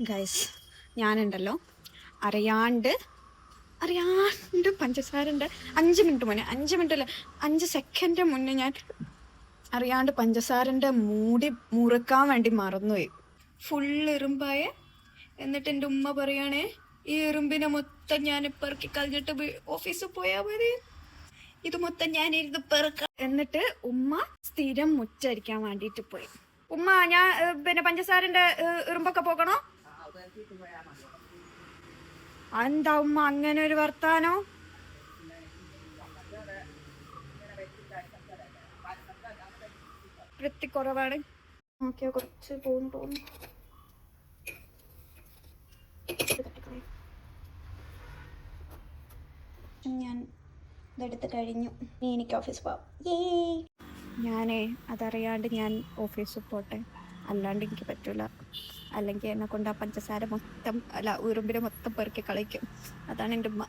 Guys, ഞാനുണ്ടല്ലോ അറിയാണ്ട് പഞ്ചസാരൻ്റെ 5 minute മുന്നേ, 5 മിനിറ്റ് അല്ല 5 സെക്കൻഡ് മുന്നേ ഞാൻ അറിയാണ്ട് പഞ്ചസാരൻ്റെ മൂടി മുറുക്കാൻ വേണ്ടി മറന്നുപോയി. ഫുൾ എറുമ്പായ. എന്നിട്ട് എൻ്റെ ഉമ്മ പറയുകയാണേ, ഈ എറുമ്പിനെ മൊത്തം ഞാൻ പെറുക്കി കളഞ്ഞിട്ട് ഓഫീസിൽ പോയാൽ മതി, ഇത് മൊത്തം ഞാൻ ഇരുന്ന് പെറുക്ക. എന്നിട്ട് ഉമ്മ സ്ഥിരം മുറ്റടിക്കാൻ വേണ്ടിയിട്ട് പോയി. ഉമ്മ, ഞാൻ പിന്നെ പഞ്ചസാരൻ്റെ എറുമ്പൊക്കെ പോകണോ? എന്താ ഉമ്മ അങ്ങനെ ഒരു വർത്താനോ? വൃത്തിക്കുറവാണ്. നോക്കിയാ കുറച്ച് പോകുന്നു തോന്നുന്നു. ഞാൻ ഇതെടുത്ത് കഴിഞ്ഞു. എനിക്ക് ഓഫീസ് പോവാം. ഞാനേ അതറിയാണ്ട് ഞാൻ ഓഫീസിൽ പോട്ടെ, അല്ലാണ്ട് എനിക്ക് പറ്റൂല. അല്ലെങ്കിൽ എന്നെ കൊണ്ട് ആ പഞ്ചസാര മൊത്തം ഉറുമ്പിനെ മൊത്തം പെറുക്കി കളിക്കും. അതാണ് എൻ്റെ ഉമ്മ.